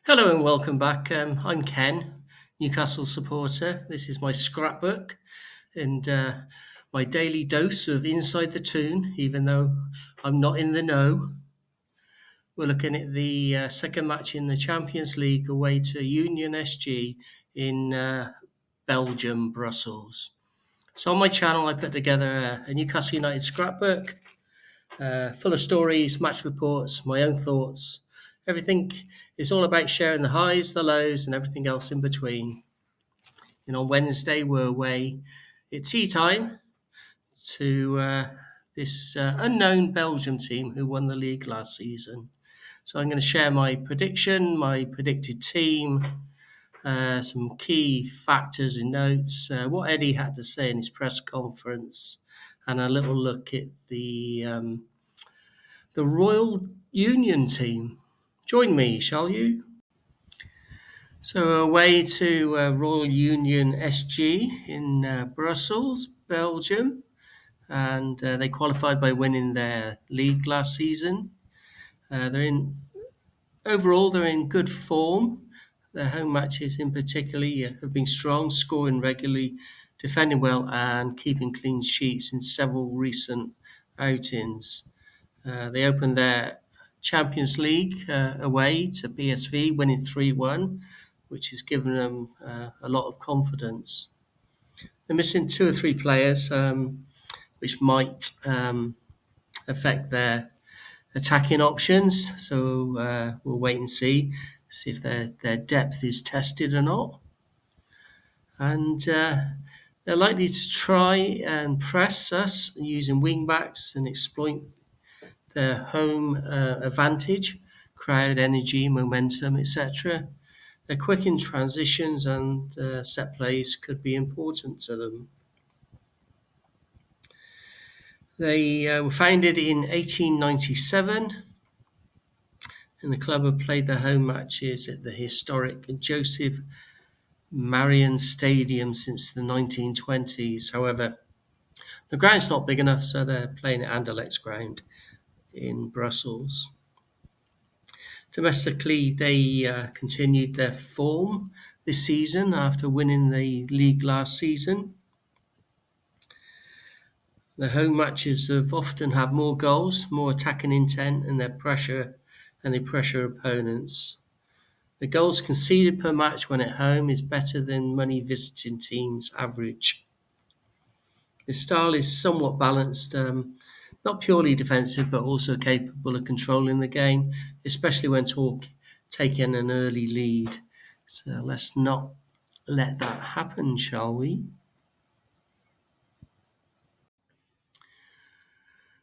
Hello and welcome back. I'm Ken, Newcastle supporter. This is my scrapbook and my daily dose of inside the Toon, even though I'm not in the know. We're looking at the second match in the Champions League away to Union SG in Belgium, Brussels. So on my channel, I put together a Newcastle United scrapbook full of stories, match reports, my own thoughts. Everything is all about sharing the highs, the lows, and everything else in between. And on Wednesday, we're away at tea time to this unknown Belgium team who won the league last season. So I'm going to share my prediction, my predicted team, some key factors and notes, what Eddie had to say in his press conference, and a little look at the Royal Union team. Join me, shall you? So away to Royal Union SG in Brussels, Belgium, and they qualified by winning their league last season. They're in good form. Their home matches, in particular, have been strong, scoring regularly, defending well, and keeping clean sheets in several recent outings. They opened their Champions League away to PSV, winning 3-1, which has given them a lot of confidence. They're missing two or three players, which might affect their attacking options. So we'll wait and see if their depth is tested or not. And they're likely to try and press us using wing backs and exploit their home advantage, crowd energy, momentum, etc. They're quick in transitions and set plays could be important to them. They were founded in 1897 and the club have played their home matches at the historic Joseph Marion Stadium since the 1920s. However, the ground's not big enough, so they're playing at Anderlecht's ground in Brussels. Domestically, they continued their form this season after winning the league last season. The home matches have often had more goals, more attacking intent, and they pressure opponents. The goals conceded per match when at home is better than many visiting teams' average. The style is somewhat balanced, not purely defensive, but also capable of controlling the game, especially when taking an early lead. So let's not let that happen, shall we?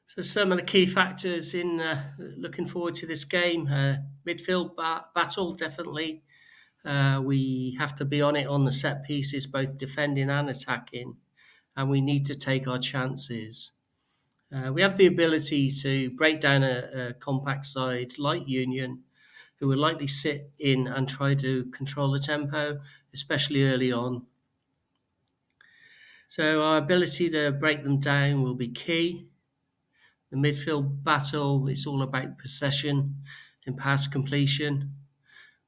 So some of the key factors in looking forward to this game, midfield battle, definitely. We have to be on it on the set pieces, both defending and attacking, and we need to take our chances. We have the ability to break down a compact side like Union, who will likely sit in and try to control the tempo, especially early on. So our ability to break them down will be key. The midfield battle is all about possession and pass completion.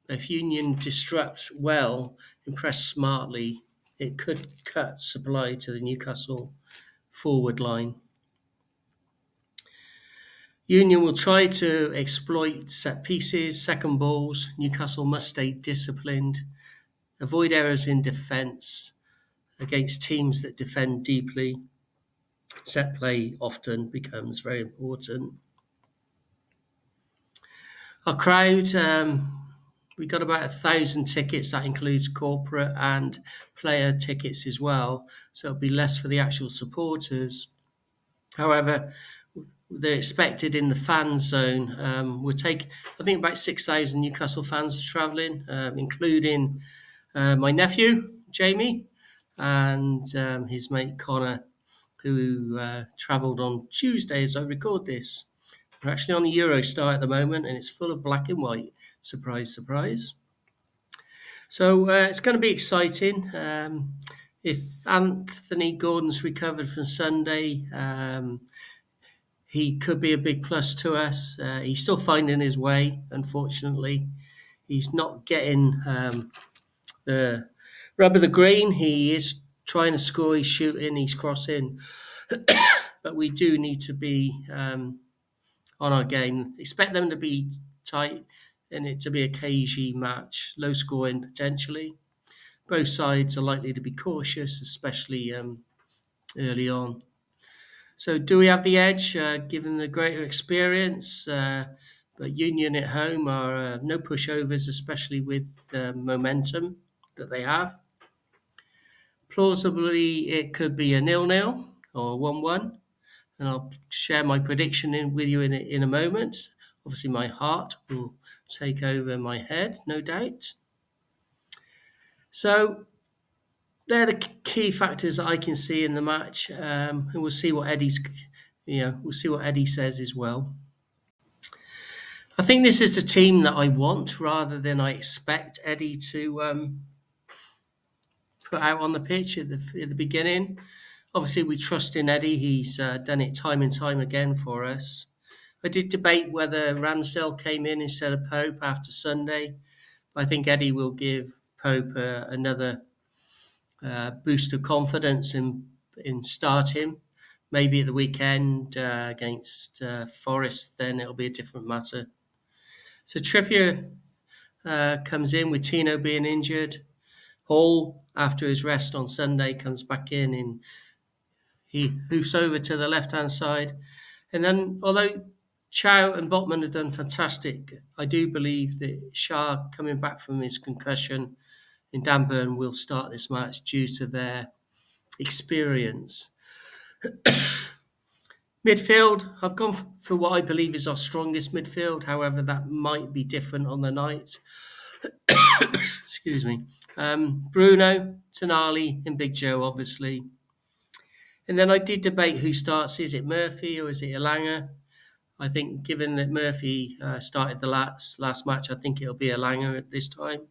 If Union disrupts well and press smartly, it could cut supply to the Newcastle forward line. Union will try to exploit set pieces, second balls. Newcastle must stay disciplined, avoid errors in defence against teams that defend deeply. Set play often becomes very important. Our crowd, we got about 1,000 tickets. That includes corporate and player tickets as well. So it'll be less for the actual supporters. However, they're expected in the fan zone. We'll take, I think, about 6,000 Newcastle fans are travelling, including my nephew, Jamie, and his mate, Connor, who travelled on Tuesday as I record this. We're actually on the Eurostar at the moment, and it's full of black and white. Surprise, surprise. So it's going to be exciting. If Anthony Gordon's recovered from Sunday, he could be a big plus to us. He's still finding his way, unfortunately. He's not getting the rub of the green. He is trying to score, he's shooting, he's crossing. But we do need to be on our game. Expect them to be tight and it to be a cagey match, low scoring potentially. Both sides are likely to be cautious, especially early on. So, do we have the edge given the greater experience? But Union at home are no pushovers, especially with the momentum that they have. Plausibly, it could be a 0-0 or a 1-1, and I'll share my prediction with you in a moment. Obviously, my heart will take over my head, no doubt. So, they're the key factors that I can see in the match, and we'll see what we'll see what Eddie says as well. I think this is the team that I want rather than I expect Eddie to put out on the pitch at the beginning. Obviously, we trust in Eddie. He's done it time and time again for us. I did debate whether Ramsdale came in instead of Pope after Sunday. But I think Eddie will give Pope another boost of confidence in starting. Maybe at the weekend against Forest, then it'll be a different matter. So Trippier comes in with Tino being injured. Hall, after his rest on Sunday, comes back in and he hoofs over to the left-hand side. And then, although Chow and Botman have done fantastic, I do believe that Shah, coming back from his concussion in Dan Burn, will start this match due to their experience. Midfield, I've gone for what I believe is our strongest midfield. However, that might be different on the night. Excuse me. Bruno, Tonali, and Big Joe, obviously. And then I did debate who starts. Is it Murphy or is it Elanga? I think given that Murphy started the last match, I think it'll be Elanga at this time.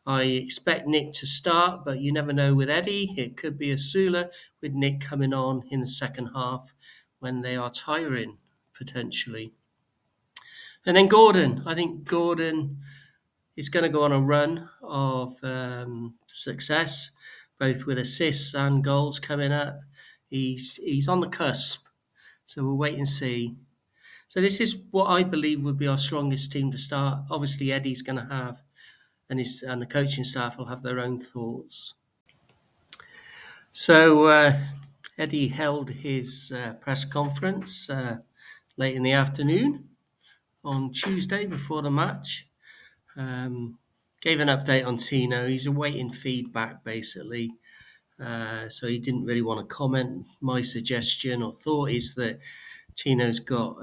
I expect Nick to start, but you never know with Eddie. It could be a Sula with Nick coming on in the second half when they are tiring, potentially. And then Gordon. I think Gordon is going to go on a run of success, both with assists and goals coming up. He's on the cusp, so we'll wait and see. So this is what I believe would be our strongest team to start. Obviously, Eddie's going to have, and the coaching staff will have their own thoughts. So Eddie held his press conference late in the afternoon on Tuesday before the match. Gave an update on Tino. He's awaiting feedback, basically. So he didn't really want to comment. My suggestion or thought is that Tino's got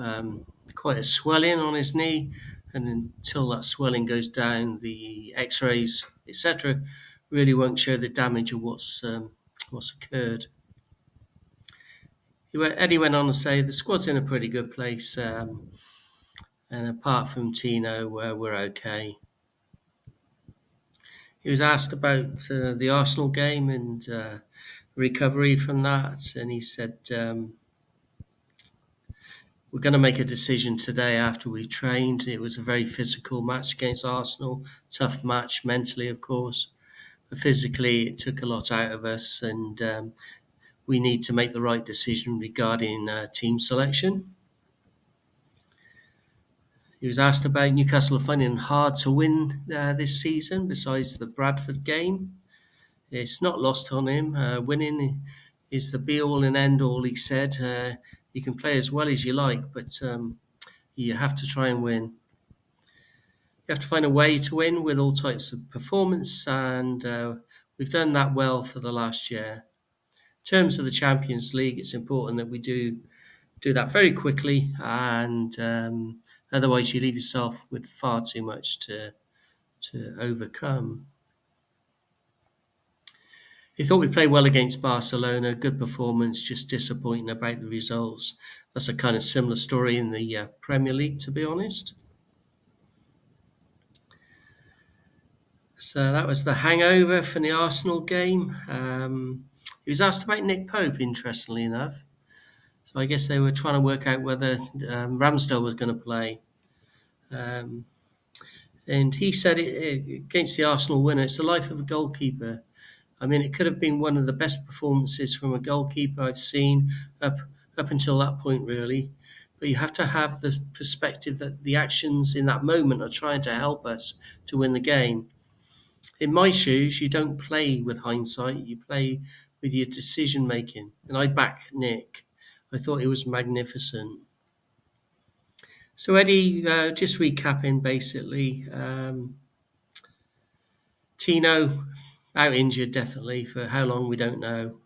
quite a swelling on his knee, and until that swelling goes down, the X-rays, etc., really won't show the damage of what's occurred. Eddie went on to say the squad's in a pretty good place, and apart from Tino, we're okay. He was asked about the Arsenal game and recovery from that, and he said, we're going to make a decision today after we've trained. It was a very physical match against Arsenal, tough match mentally, of course, but physically it took a lot out of us, and we need to make the right decision regarding team selection. He was asked about Newcastle finding it hard to win this season, besides the Bradford game. It's not lost on him. Winning is the be-all and end-all, he said. You can play as well as you like, but you have to try and win. You have to find a way to win with all types of performance, and we've done that well for the last year. In terms of the Champions League, it's important that we do that very quickly, and otherwise you leave yourself with far too much to overcome. He thought we played well against Barcelona, good performance, just disappointing about the results. That's a kind of similar story in the Premier League, to be honest. So that was the hangover from the Arsenal game. He was asked about Nick Pope, interestingly enough. So I guess they were trying to work out whether Ramsdale was going to play. And And he said against the Arsenal winner, it's the life of a goalkeeper. I mean, it could have been one of the best performances from a goalkeeper I've seen up up until that point, really. But you have to have the perspective that the actions in that moment are trying to help us to win the game. In my shoes, you don't play with hindsight; you play with your decision making. And I back Nick. I thought it was magnificent. So Eddie, just recapping basically. Tino out injured definitely for how long we don't know.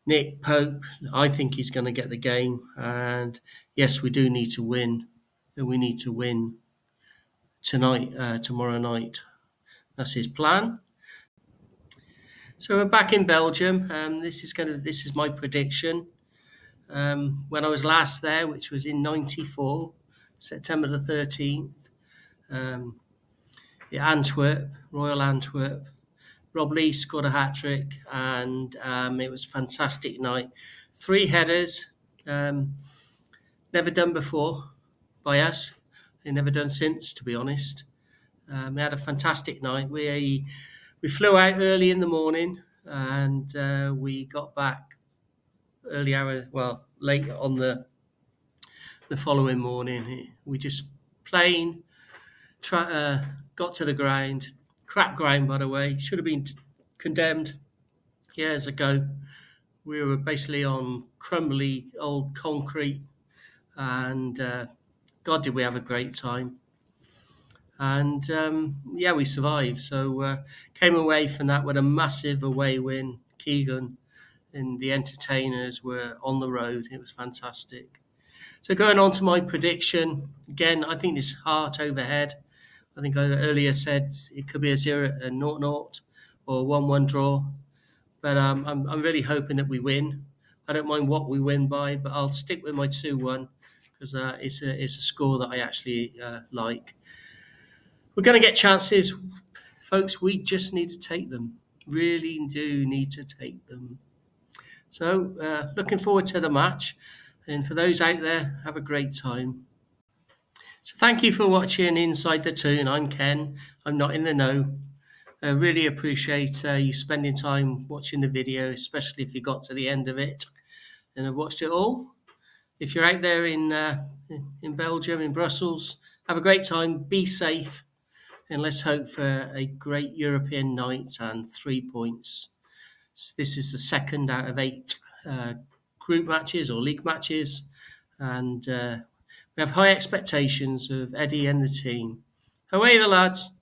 Nick Pope, I think he's going to get the game, and yes, we do need to win, and we need to win tonight, tomorrow night. That's his plan. So we're back in Belgium. This is my prediction. When I was last there, which was in '94, September the 13th, um, Antwerp, Royal Antwerp. Rob Lee scored a hat trick, and it was a fantastic night. 3 headers, um, never done before by us, and never done since, to be honest. We had a fantastic night. We flew out early in the morning, and we got back early hour, well, late on the following morning. We just plain got to the ground. Crap ground, by the way. Should have been condemned years ago. We were basically on crumbly old concrete, and God, did we have a great time. And yeah, we survived. So came away from that with a massive away win. Keegan and the entertainers were on the road. It was fantastic. So going on to my prediction, again, I think this heart overhead. I think I earlier said it could be a 0-0 or 1-1 draw. But I'm really hoping that we win. I don't mind what we win by, but I'll stick with my 2-1 because it's a score that I actually like. We're going to get chances, folks. We just need to take them. Really do need to take them. So looking forward to the match. And for those out there, have a great time. So thank you for watching Inside the Toon. I'm Ken. I'm not in the know. I really appreciate you spending time watching the video, especially if you got to the end of it and have watched it all. If you're out there in Belgium, in Brussels, have a great time. Be safe. And let's hope for a great European night and 3 points. So this is the second out of 8 group matches or league matches. And we have high expectations of Eddie and the team. Away the lads.